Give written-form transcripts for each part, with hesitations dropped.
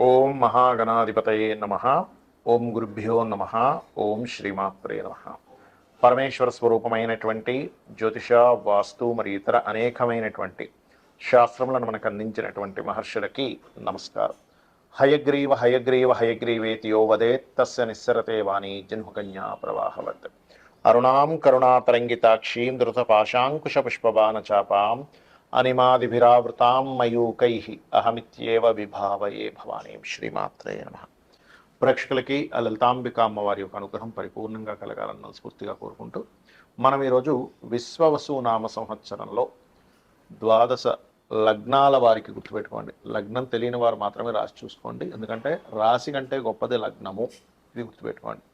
ఓం మహాగణాధిపతయే నమ. ఓం గురుభ్యో నమ. ఓం శ్రీమాత్రే నమ. పరమేశ్వర స్వరూపమైనటువంటి జ్యోతిష, వాస్తు మరియు ఇతర అనేకమైనటువంటి శాస్త్రములను మనకు అందించినటువంటి మహర్షులకి నమస్కారం. హయగ్రీవ హయగ్రీవ హయగ్రీవేతియో వదేత్ తస్య నిస్సరతే వాణి జన్మకన్యా ప్రవాహవత్. అరుణాం కరుణాతరంగితాక్షీం ధృతపాశాంకుశపుష్పబాణచాపాం అనిమాదిభిరావృతాం మయూకైః అహమిత్యేవ విభావయే భవానీం. శ్రీమాత్రే నమః. ప్రేక్షకులకి ఆ లలితాంబిక అమ్మవారి యొక్క అనుగ్రహం పరిపూర్ణంగా కలగాలని మనస్ఫూర్తిగా కోరుకుంటూ మనం ఈరోజు విశ్వవసు నామ సంవత్సరంలో ద్వాదశ లగ్నాల వారికి గుర్తుపెట్టుకోండి. లగ్నం తెలియని వారు మాత్రమే రాసి చూసుకోండి, ఎందుకంటే రాశి కంటే గొప్పది లగ్నము. ఇది గుర్తుపెట్టుకోండి.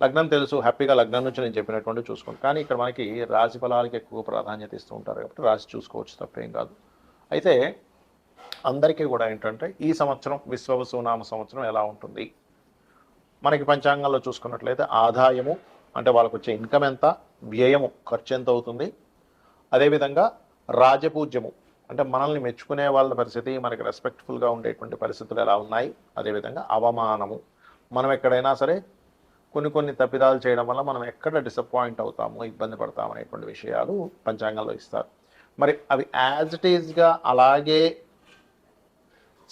లగ్నం తెలుసు, హ్యాపీగా లగ్నం నుంచి నేను చెప్పినటువంటి చూసుకోండి. కానీ ఇక్కడ మనకి రాశి ఫలాలకి ఎక్కువ ప్రాధాన్యత ఇస్తూ ఉంటారు కాబట్టి రాశి చూసుకోవచ్చు, తప్పేం కాదు. అయితే అందరికీ కూడా ఏంటంటే ఈ సంవత్సరం విశ్వవసు నామ సంవత్సరం ఎలా ఉంటుంది, మనకి పంచాంగంలో చూసుకున్నట్లయితే ఆదాయము అంటే వాళ్ళకు వచ్చే ఇన్కమ్ ఎంత, వ్యయము ఖర్చు ఎంత అవుతుంది, అదేవిధంగా రాజపూజ్యము అంటే మనల్ని మెచ్చుకునే వాళ్ళ పరిస్థితి, మనకి రెస్పెక్ట్ఫుల్గా ఉండేటువంటి పరిస్థితులు ఎలా ఉన్నాయి, అదేవిధంగా అవమానము, మనం ఎక్కడైనా సరే కొన్ని తప్పిదాలు చేయడం వల్ల మనం ఎక్కడ డిసప్పాయింట్ అవుతాము, ఇబ్బంది పడతాము అనేటువంటి విషయాలు పంచాంగంలో ఇస్తారు. మరి అవి యాజ్ ఇట్ ఈజ్గా అలాగే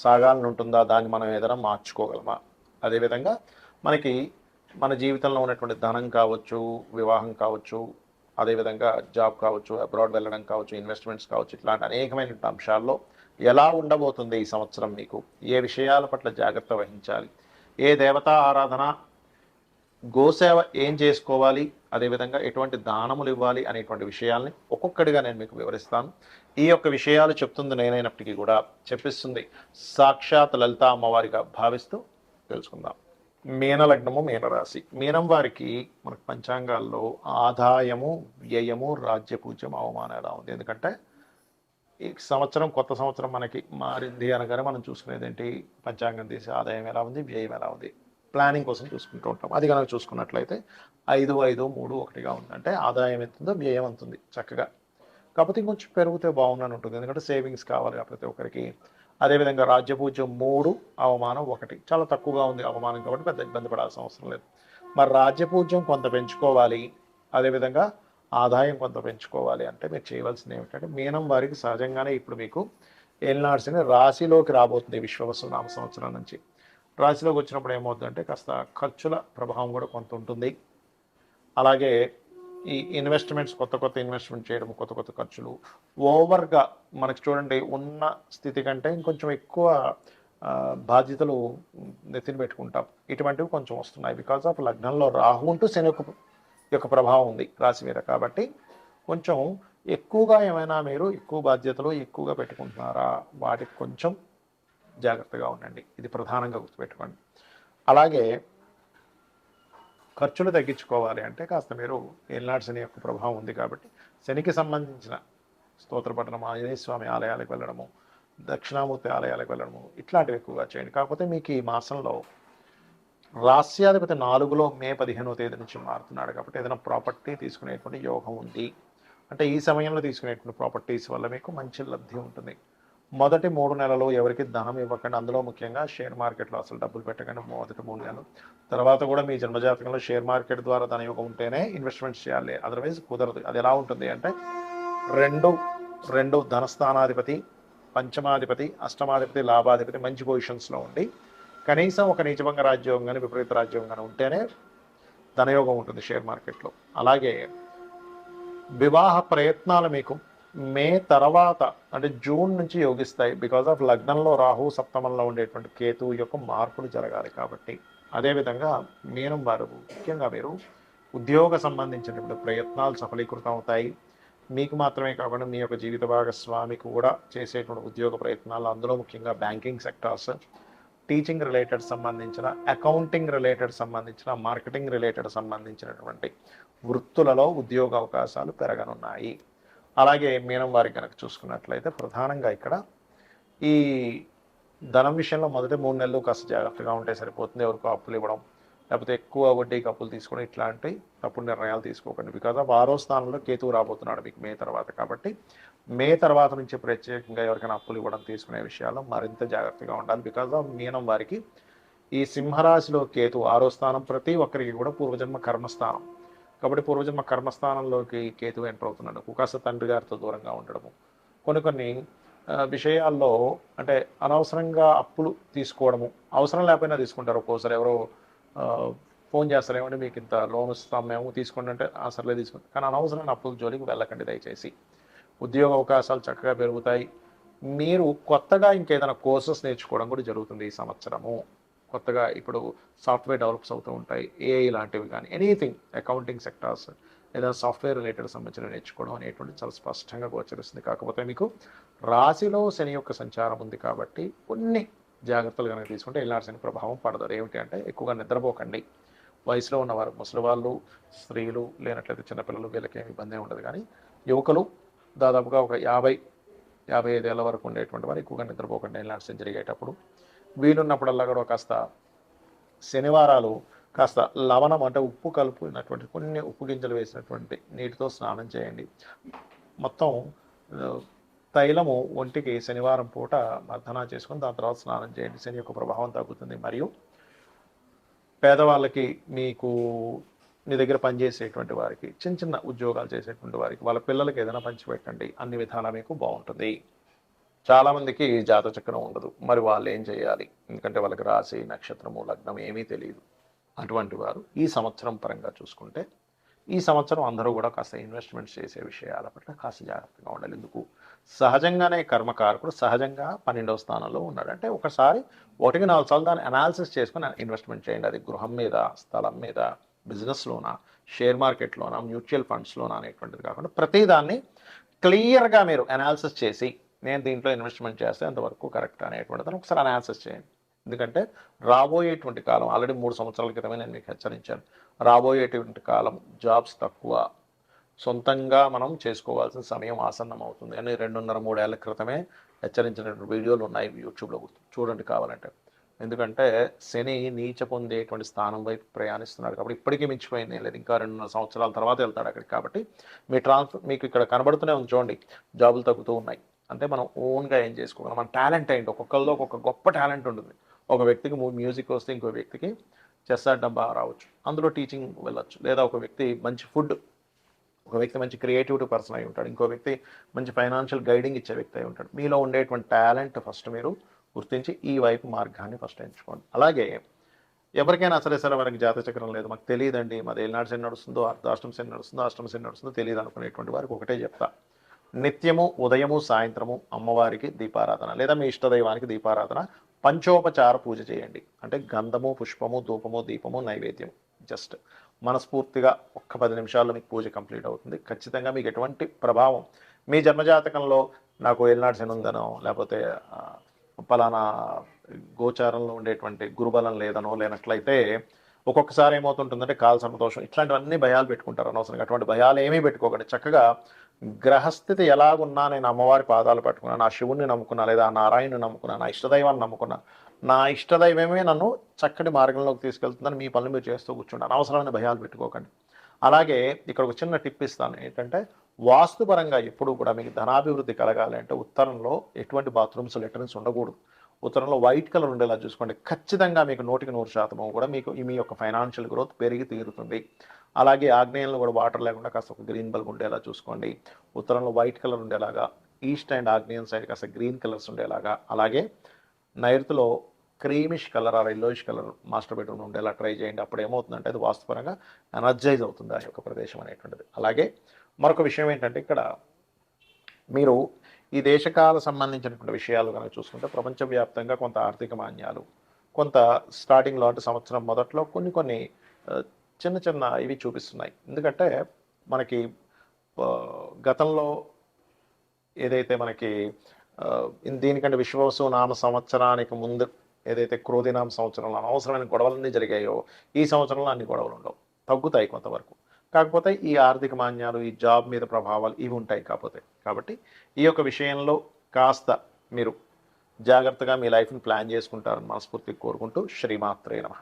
సాగాలని ఉంటుందా, దాన్ని మనం ఏదైనా మార్చుకోగలమా, అదేవిధంగా మనకి మన జీవితంలో ఉన్నటువంటి ధనం కావచ్చు, వివాహం కావచ్చు, అదేవిధంగా జాబ్ కావచ్చు, అబ్రాడ్ వెళ్ళడం కావచ్చు, ఇన్వెస్ట్మెంట్స్ కావచ్చు, ఇట్లాంటి అనేకమైన అంశాల్లో ఎలా ఉండబోతుంది ఈ సంవత్సరం, మీకు ఏ విషయాల పట్ల జాగ్రత్త వహించాలి, ఏ దేవతా ఆరాధన, గోసేవ ఏం చేసుకోవాలి, అదేవిధంగా ఎటువంటి దానములు ఇవ్వాలి అనేటువంటి విషయాల్ని ఒక్కొక్కటిగా నేను మీకు వివరిస్తాను. ఈ యొక్క విషయాలు చెప్తుంది నేనైనప్పటికీ కూడా చెప్పిస్తుంది సాక్షాత్ లలిత అమ్మవారిగా భావిస్తూ తెలుసుకుందాం. మీనలగ్నము, మీనరాశి. మీనం వారికి మనకు పంచాంగాల్లో ఆదాయము, వ్యయము, రాజ్యపూజ్యం, అవమానం ఎలా ఉంది. ఎందుకంటే ఈ సంవత్సరం కొత్త సంవత్సరం మనకి మారింది అనగానే మనం చూసుకునేది ఏంటి, పంచాంగం తీసి ఆదాయం ఎలా ఉంది, వ్యయం ఎలా ఉంది, ప్లానింగ్ కోసం చూసుకుంటూ ఉంటాం. అది కనుక చూసుకున్నట్లయితే 5-5-3-1గా ఉంది. అంటే ఆదాయం ఎంతుందో వ్యయం అంతుంది చక్కగా. కాకపోతే ఇంకొంచెం పెరిగితే బాగుందని ఉంటుంది, ఎందుకంటే సేవింగ్స్ కావాలి ప్రతి ఒక్కరికి. అదేవిధంగా రాజ్యపూజ్యం 3, అవమానం 1, చాలా తక్కువగా ఉంది అవమానం, కాబట్టి పెద్ద ఇబ్బంది పడాల్సిన అవసరం లేదు. మరి రాజ్యపూజ్యం కొంత పెంచుకోవాలి, అదేవిధంగా ఆదాయం కొంత పెంచుకోవాలి అంటే మీరు చేయవలసింది ఏమిటంటే, మీనం వారికి సహజంగానే ఇప్పుడు మీకు ఏలినాడ్స్ని రాశిలోకి రాబోతుంది విశ్వవసు నామ సంవత్సరం నుంచి. రాశిలోకి వచ్చినప్పుడు ఏమవుతుందంటే కాస్త ఖర్చుల ప్రభావం కూడా కొంత ఉంటుంది. అలాగే ఈ ఇన్వెస్ట్మెంట్స్, కొత్త ఇన్వెస్ట్మెంట్ చేయడం, కొత్త ఖర్చులు, ఓవర్గా మనకి చూడండి ఉన్న స్థితి కంటే ఇంకొంచెం ఎక్కువ బాధ్యతలు నెత్తిన పెట్టుకుంటాం. ఇటువంటివి కొంచెం వస్తున్నాయి. బికాజ్ ఆఫ్ లగ్నంలో రాహు ఉంటూ శని యొక్క ప్రభావం ఉంది రాశి మీద. కాబట్టి కొంచెం ఎక్కువగా ఏమైనా మీరు ఎక్కువ బాధ్యతలు ఎక్కువగా పెట్టుకుంటున్నారా, వాటికి కొంచెం జాగ్రత్తగా ఉండండి. ఇది ప్రధానంగా గుర్తుపెట్టుకోండి. అలాగే ఖర్చులు తగ్గించుకోవాలి అంటే కాస్త మీరు ఏలినాటి శని యొక్క ప్రభావం ఉంది కాబట్టి శనికి సంబంధించిన స్తోత్రపఠనం, ఆంజనేయ స్వామి ఆలయాలకు వెళ్ళడము, దక్షిణామూర్తి ఆలయాలకు వెళ్ళడము, ఇట్లాంటివి ఎక్కువగా చేయండి. కాకపోతే మీకు ఈ మాసంలో రాస్యాధిపతి 4లో మే 15వ తేదీ నుంచి మారుతున్నాడు కాబట్టి ఏదైనా ప్రాపర్టీ తీసుకునేటువంటి యోగం ఉంది. అంటే ఈ సమయంలో తీసుకునేటువంటి ప్రాపర్టీస్ వల్ల మీకు మంచి లబ్ధి ఉంటుంది. మొదటి 3 నెలలు ఎవరికి ధనం ఇవ్వకండి, అందులో ముఖ్యంగా షేర్ మార్కెట్లో అసలు డబ్బులు పెట్టకండి మొదటి 3 నెలలు. తర్వాత కూడా మీ జన్మజాతకంలో షేర్ మార్కెట్ ద్వారా ధనయోగం ఉంటేనే ఇన్వెస్ట్మెంట్స్ చేయాలి, అదర్వైజ్ కుదరదు. అది ఎలా ఉంటుంది అంటే రెండు ధనస్థానాధిపతి, పంచమాధిపతి, అష్టమాధిపతి, లాభాధిపతి మంచి పొజిషన్స్లో ఉండి కనీసం ఒక నీచభంగ రాజ్యోగం కానీ విపరీత రాజ్యోగం కానీ ఉంటేనే ధనయోగం ఉంటుంది షేర్ మార్కెట్లో. అలాగే వివాహ ప్రయత్నాలు మీకు మే తర్వాత అంటే జూన్ నుంచి యోగిస్తాయి. బికాజ్ ఆఫ్ లగ్నంలో రాహు, సప్తమంలో ఉండేటువంటి కేతు యొక్క మార్పులు జరగాలి కాబట్టి. అదేవిధంగా మీనం వారు ముఖ్యంగా మీరు ఉద్యోగ సంబంధించినటువంటి ప్రయత్నాలు సఫలీకృతం అవుతాయి. మీకు మాత్రమే కాకుండా మీ యొక్క జీవిత భాగస్వామికి కూడా చేసేటువంటి ఉద్యోగ ప్రయత్నాలు, అందులో ముఖ్యంగా బ్యాంకింగ్ సెక్టార్స్, టీచింగ్ రిలేటెడ్ సంబంధించిన, అకౌంటింగ్ రిలేటెడ్ సంబంధించిన, మార్కెటింగ్ రిలేటెడ్ సంబంధించినటువంటి వృత్తులలో ఉద్యోగ అవకాశాలు పెరగనున్నాయి. అలాగే మీనం వారికి కనుక చూసుకున్నట్లయితే ప్రధానంగా ఇక్కడ ఈ ధనం విషయంలో మొదటి 3 నెలలు కాస్త జాగ్రత్తగా ఉంటే సరిపోతుంది. ఎవరికో అప్పులు ఇవ్వడం, లేకపోతే ఎక్కువ వడ్డీకి అప్పులు తీసుకోవడం, ఇట్లాంటి తప్పుడు నిర్ణయాలు తీసుకోకండి. బికాజ్ ఆఫ్ 6వ స్థానంలో కేతువు రాబోతున్నాడు మీకు మే తర్వాత. కాబట్టి మే తర్వాత నుంచి ప్రత్యేకంగా ఎవరికైనా అప్పులు ఇవ్వడం తీసుకునే విషయాల్లో మరింత జాగ్రత్తగా ఉండాలి. బికాజ్ ఆఫ్ మీనం వారికి ఈ సింహరాశిలో కేతు 6వ స్థానం ప్రతి ఒక్కరికి కూడా పూర్వజన్మ కర్మస్థానం. కాబట్టి పూర్వజన్మ కర్మస్థానంలోకి కేతు ఎంటర్ అవుతున్నాడు. కాస్త తండ్రి గారితో దూరంగా ఉండడము, కొన్ని విషయాల్లో అంటే అనవసరంగా అప్పులు తీసుకోవడము, అవసరం లేకపోయినా తీసుకుంటారు. ఒక్కోసారి ఎవరో ఫోన్ చేస్తారు, ఏమంటే మీకు ఇంత లోన్ ఇస్తాం మేము, తీసుకోండి అంటే సర్లే తీసుకుంటాం. కానీ అనవసరమైన అప్పుల జోలికి వెళ్ళకండి దయచేసి. ఉద్యోగ అవకాశాలు చక్కగా పెరుగుతాయి. మీరు కొత్తగా ఇంకేదైనా కోర్సెస్ నేర్చుకోవడం కూడా జరుగుతుంది ఈ సంవత్సరము. కొత్తగా ఇప్పుడు సాఫ్ట్వేర్ డెవలప్స్ అవుతూ ఉంటాయి, ఏఐ లాంటివి కానీ, ఎనీథింగ్ అకౌంటింగ్ సెక్టార్స్ లేదా సాఫ్ట్వేర్ రిలేటెడ్ సంబంధించిన నేర్చుకోవడం అనేటువంటి చాలా స్పష్టంగా గోచరిస్తుంది. కాకపోతే మీకు రాశిలో శని యొక్క సంచారం ఉంది కాబట్టి కొన్ని జాగ్రత్తలు కనుక తీసుకుంటే ఎల్లాడి శని ప్రభావం పడదు. ఏమిటి అంటే ఎక్కువగా నిద్రపోకండి. వయసులో ఉన్నవారు, ముసలి వాళ్ళు, స్త్రీలు, లేనట్లయితే చిన్నపిల్లలు, వీళ్ళకి ఏమి ఇబ్బంది ఉండదు. కానీ యువకులు దాదాపుగా ఒక 50-55 ఏళ్ళ వరకు ఉండేటువంటి వారు ఎక్కువగా నిద్రపోకండి ఎల్లాడి శని జరిగేటప్పుడు. వీలున్నప్పుడల్లా కూడా కాస్త శనివారాలు కాస్త లవణం అంటే ఉప్పు కలుపుకున్నటువంటి కొన్ని ఉప్పు గింజలు వేసినటువంటి నీటితో స్నానం చేయండి. మొత్తం తైలము ఒంటికి శనివారం పూట మర్దన చేసుకొని దాని తర్వాత స్నానం చేయండి. శని యొక్క ప్రభావం తగ్గుతుంది. మరియు పేదవాళ్ళకి, మీకు మీ దగ్గర పనిచేసేటువంటి వారికి, చిన్న చిన్న ఉద్యోగాలు చేసేటువంటి వారికి, వాళ్ళ పిల్లలకి ఏదైనా పంచిపెట్టండి. అన్ని విధాలా మీకు బాగుంటుంది. చాలామందికి జాతచక్రం ఉండదు, మరి వాళ్ళు ఏం చేయాలి? ఎందుకంటే వాళ్ళకి రాశి, నక్షత్రము, లగ్నం ఏమీ తెలియదు. అటువంటి వారు ఈ సంవత్సరం పరంగా చూసుకుంటే, ఈ సంవత్సరం అందరూ కూడా కాస్త ఇన్వెస్ట్మెంట్స్ చేసే విషయాల పట్ల కాస్త జాగ్రత్తగా ఉండాలి. ఎందుకు? సహజంగానే కర్మకారకుడు సహజంగా 12వ స్థానంలో ఉన్నాడు. అంటే ఒకసారి 1-4 సార్లు దాన్ని అనాలిసిస్ చేసుకుని ఇన్వెస్ట్మెంట్ చేయండి. అది గృహం మీద, స్థలం మీద, బిజినెస్లోనా, షేర్ మార్కెట్లోనా, మ్యూచువల్ ఫండ్స్లోనా అనేటువంటిది కాకుండా ప్రతిదాన్ని క్లియర్గా మీరు అనాలిసిస్ చేసి, నేను దీంట్లో ఇన్వెస్ట్మెంట్ చేస్తే అంతవరకు కరెక్ట్ అనేటువంటిది ఒకసారి అనాలిసిస్ చేయండి. ఎందుకంటే రాబోయేటువంటి కాలం, ఆల్రెడీ 3 సంవత్సరాల క్రితమే నేను మీకు హెచ్చరించాను, రాబోయేటువంటి కాలం జాబ్స్ తక్కువ, సొంతంగా మనం చేసుకోవాల్సిన సమయం ఆసన్నం అవుతుంది అని 2.5-3 ఏళ్ల క్రితమే హెచ్చరించినటువంటి వీడియోలు ఉన్నాయి యూట్యూబ్లో, చూడండి కావాలంటే. ఎందుకంటే శని నీచ పొందేటువంటి స్థానం వైపు ప్రయాణిస్తున్నాడు కాబట్టి ఇప్పటికీ మించిపోయింది ఏం లేదు, ఇంకా 2.5 సంవత్సరాల తర్వాత వెళ్తాడు అక్కడికి. కాబట్టి మీకు ఇక్కడ కనబడుతూనే ఉంది చూడండి, జాబులు తగ్గుతూ ఉన్నాయి. అంటే మనం ఓన్గా ఏం చేసుకోగలం, మన టాలెంట్ ఏంటి, ఒక్కొక్కరిలో ఒక్కొక్క గొప్ప టాలెంట్ ఉంటుంది. ఒక వ్యక్తికి మ్యూజిక్ వస్తే ఇంకో వ్యక్తికి చెస్ ఆడడం బాగా రావచ్చు, అందులో టీచింగ్ వెళ్ళొచ్చు. లేదా ఒక వ్యక్తి మంచి ఫుడ్, ఒక వ్యక్తి మంచి క్రియేటివిటీ పర్సన్ అయి ఉంటాడు, ఇంకో వ్యక్తి మంచి ఫైనాన్షియల్ గైడింగ్ ఇచ్చే వ్యక్తి అయి ఉంటాడు. మీలో ఉండేటువంటి టాలెంట్ ఫస్ట్ మీరు గుర్తించి ఈ వైపు మార్గాన్ని ఫస్ట్ ఎంచుకోండి. అలాగే ఎవరికైనా సరే మనకి జాతచక్రం లేదు, మాకు తెలియదండి, మాది ఏలినాడు శని నడుస్తుందో, అర్ధాష్టమ శని నడుస్తుందో, అష్టమ శని నడుస్తుందో తెలియదు అనుకునేటువంటి వారికి ఒకటే చెప్తా, నిత్యము ఉదయము సాయంత్రము అమ్మవారికి దీపారాధన లేదా మీ ఇష్టదైవానికి దీపారాధన, పంచోపచార పూజ చేయండి. అంటే గంధము, పుష్పము, ధూపము, దీపము, నైవేద్యం. జస్ట్ మనస్ఫూర్తిగా ఒక్క 10 నిమిషాల్లో మీకు పూజ కంప్లీట్ అవుతుంది. ఖచ్చితంగా మీకు ఎటువంటి ప్రభావం, మీ జన్మజాతకంలో నాకు ఏలినాడు శని ఉందనో, లేకపోతే పలానా గోచారంలో ఉండేటువంటి గురుబలం లేదనో, లేనట్లయితే ఒక్కొక్కసారి ఏమవుతుంటుందంటే కాల సంతోషం, ఇట్లాంటివన్నీ భయాలు పెట్టుకుంటారు అనవసరంగా. అటువంటి భయాలు ఏమీ పెట్టుకోకండి. చక్కగా గ్రహస్థితి ఎలాగున్నా నేను అమ్మవారి పాదాలు పట్టుకున్నా, నా శివుణ్ణి నమ్ముకున్నా, లేదా నారాయణుని నమ్ముకున్నా, నా ఇష్టదైవాన్ని నమ్ముకున్నా, నా ఇష్టదైవమే నన్ను చక్కటి మార్గంలోకి తీసుకెళ్తుందని మీ పనులు మీరు చేస్తూ కూర్చుంటాను. అనవసరమైన భయాలు పెట్టుకోకండి. అలాగే ఇక్కడ ఒక చిన్న టిప్ ఇస్తాను, ఏంటంటే వాస్తుపరంగా ఎప్పుడు కూడా మీకు ధనాభివృద్ధి కలగాలి అంటే ఉత్తరంలో ఎటువంటి బాత్రూమ్స్, లెటర్న్స్ ఉండకూడదు. ఉత్తరంలో వైట్ కలర్ ఉండేలా చూసుకోండి. ఖచ్చితంగా మీకు 100% కూడా మీకు మీ యొక్క ఫైనాన్షియల్ గ్రోత్ పెరిగి తీరుతుంది. అలాగే ఆగ్నేయంలో కూడా వాటర్ లేకుండా కాస్త ఒక గ్రీన్ బల్బ్ ఉండేలా చూసుకోండి. ఉత్తరంలో వైట్ కలర్ ఉండేలాగా, ఈస్ట్ అండ్ ఆగ్నేయం సైడ్ కాస్త గ్రీన్ కలర్స్ ఉండేలాగా, అలాగే నైరుతిలో creamish colour or yellowish colour master bedroom ఉండేలా ట్రై చేయండి. అప్పుడు ఏమవుతుందంటే అది వాస్తుపరంగా ఎనర్జైజ్ అవుతుంది ఆ యొక్క ప్రదేశం అనేటువంటిది. అలాగే మరొక విషయం ఏంటంటే ఇక్కడ మీరు ఈ దేశకాల సంబంధించినటువంటి విషయాలు కనుక చూసుకుంటే ప్రపంచవ్యాప్తంగా కొంత ఆర్థిక మాన్యాలు, కొంత స్టార్టింగ్లో అంటే సంవత్సరం మొదట్లో కొన్ని చిన్న ఇవి చూపిస్తున్నాయి. ఎందుకంటే మనకి గతంలో ఏదైతే మనకి దీనికంటే విశ్వవసు నామ సంవత్సరానికి ముందు ఏదైతే క్రోధినామ సంవత్సరంలో అనవసరమైన గొడవలన్నీ జరిగాయో, ఈ సంవత్సరంలో అన్ని గొడవలు ఉండవు, తగ్గుతాయి కొంతవరకు. కాకపోతే ఈ ఆర్థిక మాన్యాలు, ఈ జాబ్ మీద ప్రభావాలు ఇవి ఉంటాయి. కాబట్టి ఈ యొక్క విషయంలో కాస్త మీరు జాగ్రత్తగా మీ లైఫ్ని ప్లాన్ చేసుకుంటారని మనస్ఫూర్తిగా కోరుకుంటూ శ్రీమాత్రే నమః.